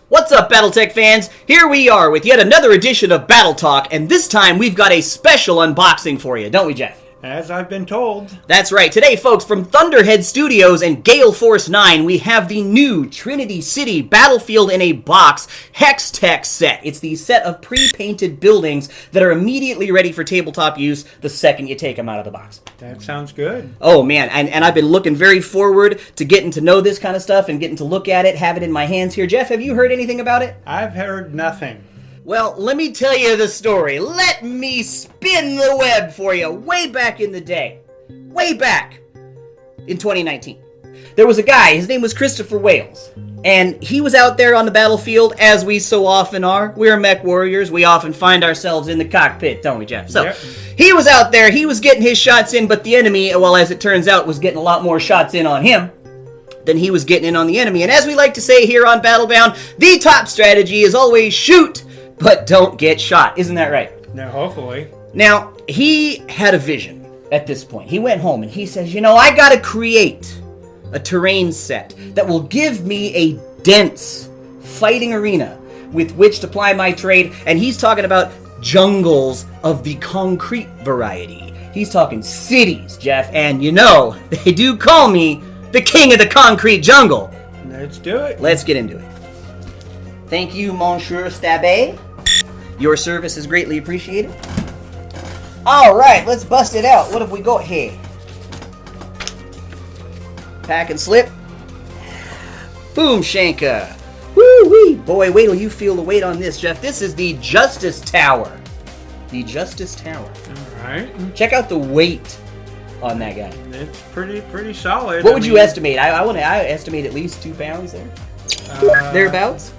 What's up, Battletalk fans? Here we are with yet another edition of Battletalk, and this time we've got a special unboxing for you, don't we, Jeff? As I've been told. That's right. Today, folks, from Thunderhead Studios and Gale Force Nine, we have the new Trinity City Battlefield in a Box Hextech set. It's the set of pre-painted buildings that are immediately ready for tabletop use the second you take them out of the box. That sounds good. Oh, man, and I've been looking very forward to getting to know this kind of stuff and getting to look at it, have it in my hands here. Jeff, have you heard anything about it? I've heard nothing. Well, let me tell you the story. Let me spin the web for you. Way back in the day. Way back in 2019. There was a guy, his name was Christopher Wales. And he was out there on the battlefield, as we so often are. We're mech warriors. We often find ourselves in the cockpit, don't we, Jeff? So, yep. He was out there. He was getting his shots in, but the enemy, well, as it turns out, was getting a lot more shots in on him than he was getting in on the enemy. And as we like to say here on Battlebound, the top strategy is always shoot, but don't get shot. Isn't that right? No, hopefully. Now, he had a vision at this point. He went home and he says, you know, I gotta create a terrain set that will give me a dense fighting arena with which to ply my trade. And he's talking about jungles of the concrete variety. He's talking cities, Jeff. And you know, they do call me the king of the concrete jungle. Let's do it. Let's get into it. Thank you, Monsieur Stabé. Your service is greatly appreciated. All right, let's bust it out. What have we got here? Pack and slip. Boom, Shanka. Woo-wee. Boy, wait till you feel the weight on this, Jeff. This is the Justice Tower. The Justice Tower. All right. Check out the weight on that guy. It's pretty solid. What would you estimate? I estimate at least 2 pounds there. Thereabouts.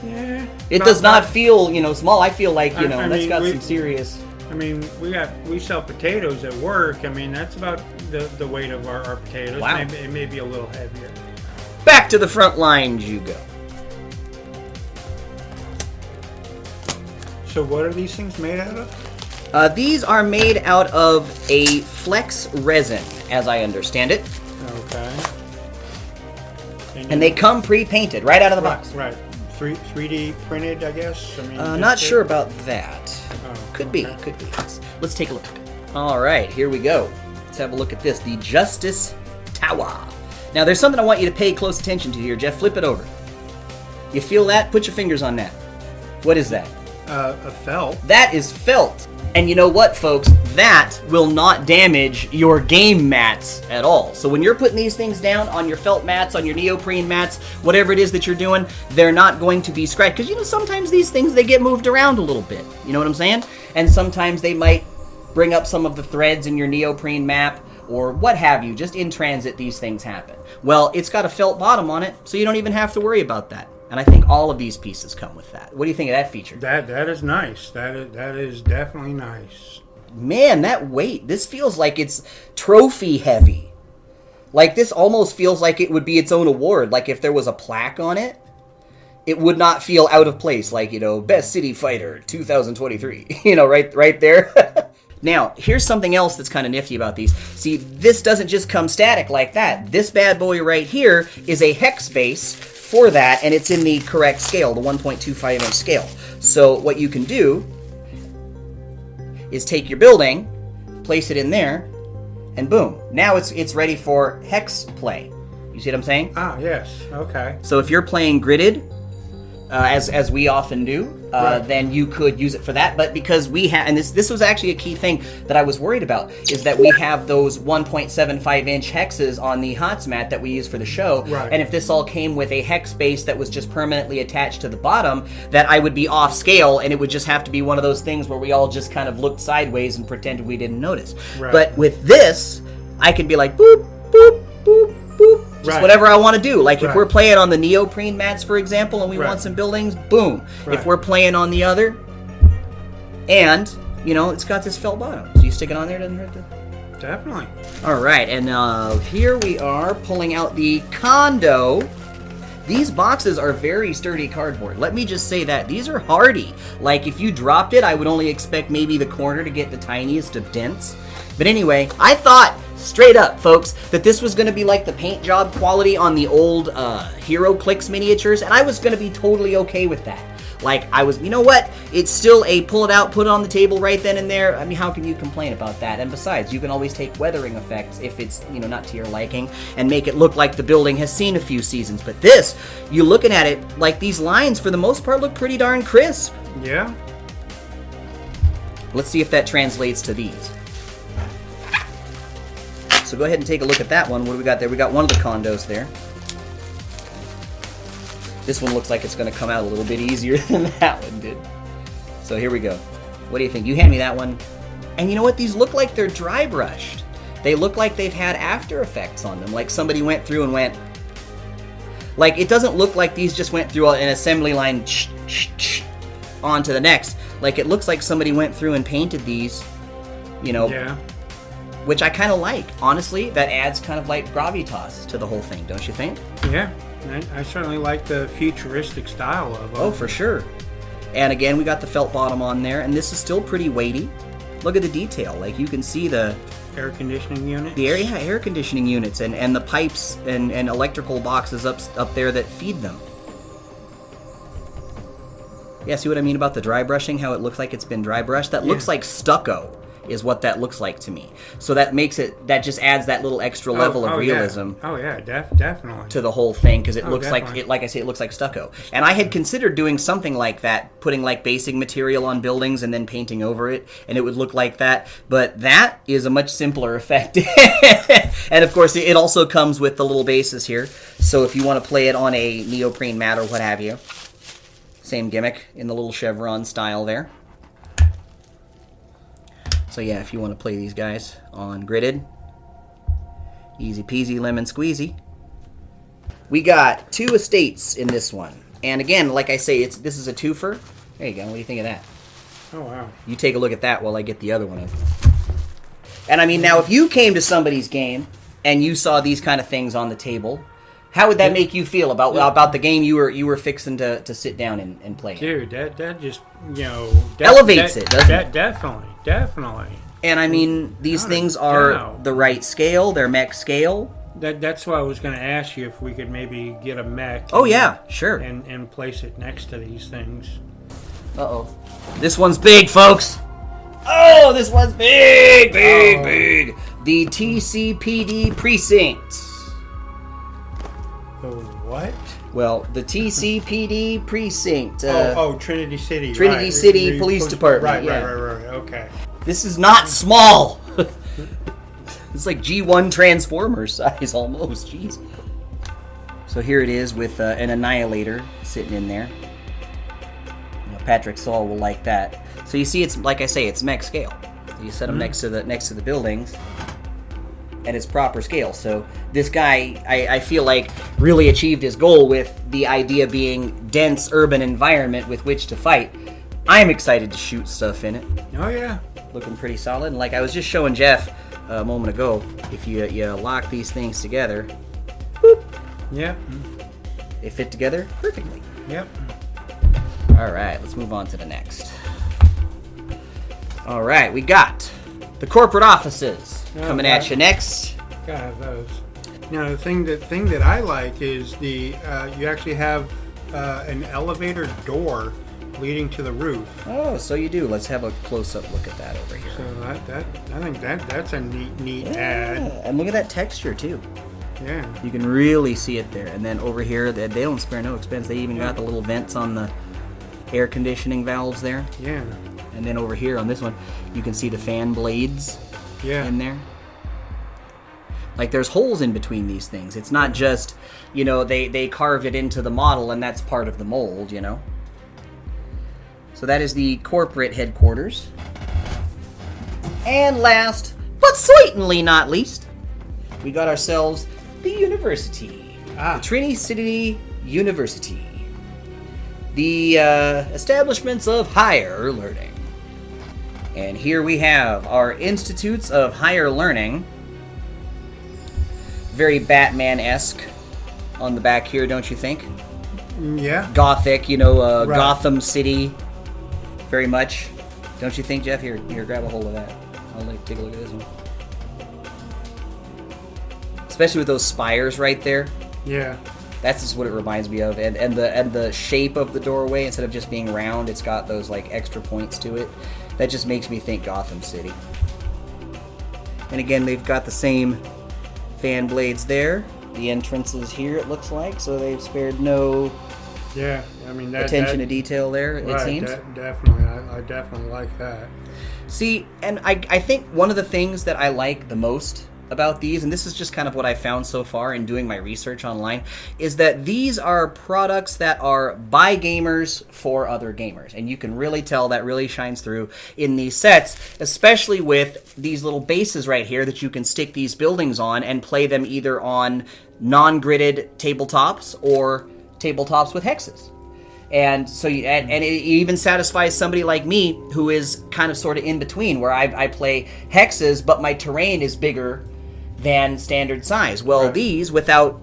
Yeah. It does not feel, small. I feel like, that's got some serious... I mean, we sell potatoes at work. I mean, that's about the weight of our potatoes. Wow. It may be a little heavier. Back to the front lines you go. So what are these things made out of? These are made out of a flex resin, as I understand it. Okay. And they come pre-painted right out of the box. Right. 3D printed, I guess? I mean, not sure about that. Oh, could be. Let's take a look. All right, here we go. Let's have a look at this. The Justice Tower. Now, there's something I want you to pay close attention to here, Jeff. Flip it over. You feel that? Put your fingers on that. What is that? A felt. That is felt. And you know what, folks? That will not damage your game mats at all. So when you're putting these things down on your felt mats, on your neoprene mats, whatever it is that you're doing, they're not going to be scratched. Because, sometimes these things, they get moved around a little bit. You know what I'm saying? And sometimes they might bring up some of the threads in your neoprene map or what have you. Just in transit, these things happen. Well, it's got a felt bottom on it, so you don't even have to worry about that. And I think all of these pieces come with that. What do you think of that feature? That is nice. That is definitely nice. Man, that weight. This feels like it's trophy heavy. Like this almost feels like it would be its own award. Like if there was a plaque on it, it would not feel out of place. Like, Best City Fighter 2023. Right there. Now, here's something else that's kind of nifty about these. See, this doesn't just come static like that. This bad boy right here is a hex base for that, and it's in the correct scale, the 1.25 inch scale. So what you can do is take your building, place it in there, and boom. Now it's ready for hex play. You see what I'm saying? Ah, yes. Okay. So if you're playing gridded, as we often do, right, then you could use it for that. But because we have, and this was actually a key thing that I was worried about, is that we have those 1.75 inch hexes on the HOTS mat that we use for the show. Right. And if this all came with a hex base that was just permanently attached to the bottom, that I would be off scale, and it would just have to be one of those things where we all just kind of looked sideways and pretended we didn't notice. Right. But with this, I can be like, boop, boop, boop, boop. Just whatever I want to do. Like if we're playing on the neoprene mats, for example, and we want some buildings, boom. If we're playing on the other, and, it's got this felt bottom. So you stick it on there, doesn't hurt to... Definitely. All right, and here we are pulling out the Condo, These boxes are very sturdy cardboard. Let me just say that. These are hardy. Like, if you dropped it, I would only expect maybe the corner to get the tiniest of dents. But anyway, I thought, straight up, folks, that this was going to be like the paint job quality on the old HeroClix miniatures, and I was going to be totally okay with that. Like, I was, you know what? It's still a pull it out, put it on the table right then and there. I mean, how can you complain about that? And besides, you can always take weathering effects if it's, you know, not to your liking, and make it look like the building has seen a few seasons. But this, you looking at it, like, these lines, for the most part, look pretty darn crisp. Yeah. Let's see if that translates to these. So go ahead and take a look at that one. What do we got there? We got one of the condos there. This one looks like it's going to come out a little bit easier than that one did. So here we go. What do you think? You hand me that one. And you know what? These look like they're dry brushed. They look like they've had After Effects on them. Like somebody went through and went... Like, it doesn't look like these just went through an assembly line on to the next. Like, it looks like somebody went through and painted these, you know... Yeah. Which I kind of like. Honestly, that adds kind of like gravitas to the whole thing, don't you think? Yeah. I certainly like the futuristic style of them. Oh, for sure. And again, we got the felt bottom on there, and this is still pretty weighty. Look at the detail. Like, you can see the... Air conditioning units? Air conditioning units and the pipes and electrical boxes up there that feed them. Yeah, see what I mean about the dry brushing? How it looks like it's been dry brushed? That looks like stucco. Is what that looks like to me. So that makes it, that just adds that little extra level of realism. Yeah. Oh yeah, definitely. To the whole thing, because it looks like I say, it looks like stucco. And I had considered doing something like that, putting like basing material on buildings and then painting over it, and it would look like that. But that is a much simpler effect. And of course, it also comes with the little bases here. So if you want to play it on a neoprene mat or what have you, same gimmick in the little chevron style there. So yeah, if you want to play these guys on gridded, easy peasy lemon squeezy. We got 2 estates in this one. And again, like I say, this is a twofer. There you go. What do you think of that? Oh, wow. You take a look at that while I get the other one up. And I mean, now if you came to somebody's game and you saw these kind of things on the table, how would that make you feel about the game you were fixing to sit down and play? Dude, that just, you know... Elevates it, doesn't it? Definitely. And I mean, these things are the right scale. They're mech scale. That's why I was going to ask you if we could maybe get a mech. Oh, yeah, sure. And place it next to these things. Uh-oh. This one's big, folks. Oh, this one's big. The TCPD Precinct. The what? Well, the TCPD Precinct. Trinity City. Trinity City Police Department. Right, okay. This is not small. It's like G1 Transformer size almost. Jeez. So here it is with an Annihilator sitting in there. You know, Patrick Saul will like that. So you see, it's like I say, it's mech scale. So you set them next to the buildings, and it's proper scale. So this guy, I feel like, really achieved his goal with the idea being dense urban environment with which to fight. I'm excited to shoot stuff in it. Oh yeah. Looking pretty solid. And like I was just showing Jeff a moment ago, if you lock these things together, boop, yep, they fit together perfectly. Yep. All right, let's move on to the next. All right, we got the corporate offices coming at you next. Gotta have those. Now the thing that I like is the you actually have an elevator door leading to the roof. Oh, so you do. Let's have a close-up look at that over here. So I think that's a neat add. And look at that texture too. Yeah. You can really see it there. And then over here, they don't spare no expense. They even got the little vents on the air conditioning valves there. Yeah. And then over here on this one, you can see the fan blades in there. Like, there's holes in between these things. It's not just, you know, they carved it into the model and that's part of the mold, you know. So that is the corporate headquarters. And last, but certainly not least, we got ourselves the university. The Trinity City University. The establishments of higher learning. And here we have our Institutes of Higher Learning. Very Batman-esque on the back here, don't you think? Yeah. Gothic, Right. Gotham City, very much. Don't you think, Jeff? Here, grab a hold of that. I'll take a look at this one. Especially with those spires right there. Yeah. That's just what it reminds me of, and the shape of the doorway, instead of just being round, it's got those like extra points to it. That just makes me think Gotham City. And again, they've got the same fan blades there. The entrance is here, it looks like, so they've spared no attention to detail there. It seems. Definitely, I definitely like that. See, and I think one of the things that I like the most about these, and this is just kind of what I found so far in doing my research online, is that these are products that are by gamers for other gamers. And you can really tell that really shines through in these sets, especially with these little bases right here that you can stick these buildings on and play them either on non-gridded tabletops or tabletops with hexes. And so, and it even satisfies somebody like me who is kind of sort of in between, where I play hexes, but my terrain is bigger than standard size. Well, right. These, without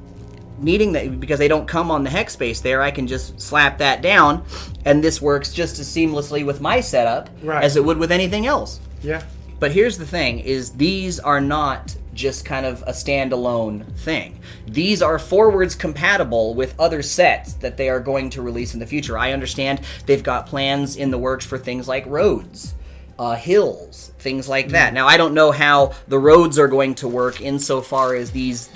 needing that, because they don't come on the hex space there, I can just slap that down, and this works just as seamlessly with my setup as it would with anything else. Yeah. But here's the thing, is these are not just kind of a standalone thing. These are forwards compatible with other sets that they are going to release in the future. I understand they've got plans in the works for things like roads, hills, things like that. Now, I don't know how the roads are going to work insofar as these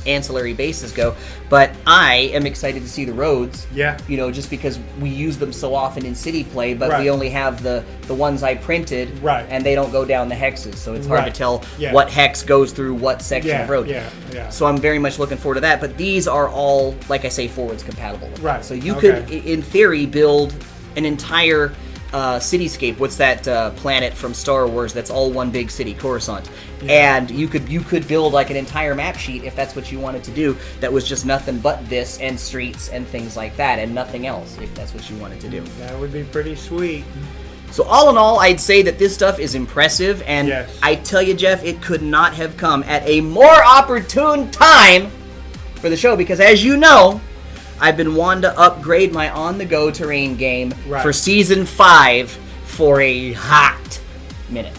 ancillary bases go, but I am excited to see the roads. Yeah. Just because we use them so often in city play, but we only have the ones I printed, and they don't go down the hexes, so it's hard to tell what hex goes through what section of road. Yeah. So I'm very much looking forward to that, but these are all, like I say, forwards compatible. Right. So you could, in theory, build an entire cityscape. What's that planet from Star Wars that's all one big city, Coruscant? And you could build like an entire map sheet if that's what you wanted to do, that was just nothing but this and streets and things like that, and nothing else if that's what you wanted to do. That would be pretty sweet. So all in all, I'd say that this stuff is impressive, and I tell you, Jeff, it could not have come at a more opportune time for the show, because as you know, I've been wanting to upgrade my on-the-go terrain game for Season 5 for a hot minute.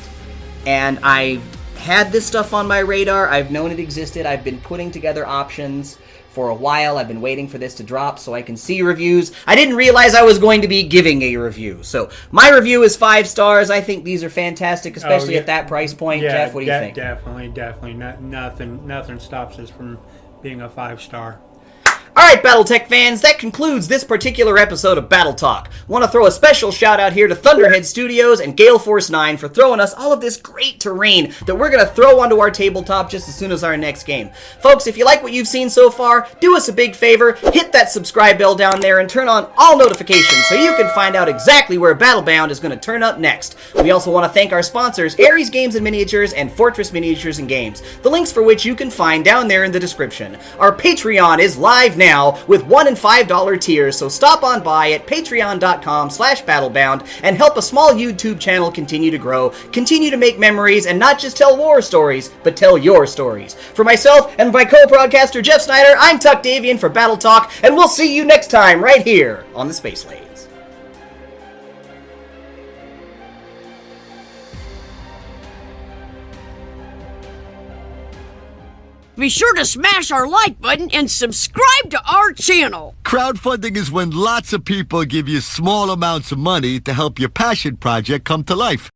And I had this stuff on my radar. I've known it existed. I've been putting together options for a while. I've been waiting for this to drop so I can see reviews. I didn't realize I was going to be giving a review. So my review is 5 stars. I think these are fantastic, especially at that price point. Jeff, what do you think? Definitely. Nothing stops us from being a 5-star. Alright, Battletech fans, that concludes this particular episode of Battle Talk. Want to throw a special shout out here to Thunderhead Studios and Gale Force 9 for throwing us all of this great terrain that we're going to throw onto our tabletop just as soon as our next game. Folks, if you like what you've seen so far, do us a big favor, hit that subscribe bell down there and turn on all notifications so you can find out exactly where Battlebound is going to turn up next. We also want to thank our sponsors, Ares Games and Miniatures and Fortress Miniatures and Games, the links for which you can find down there in the description. Our Patreon is live now with $1 and $5 tiers, so stop on by at patreon.com/battlebound and help a small YouTube channel continue to grow, continue to make memories, and not just tell war stories, but tell your stories. For myself and my co-broadcaster Jeff Snyder, I'm Tuck Davian for Battle Talk, and we'll see you next time right here on the Space Lanes. Be sure to smash our like button and subscribe to our channel. Crowdfunding is when lots of people give you small amounts of money to help your passion project come to life.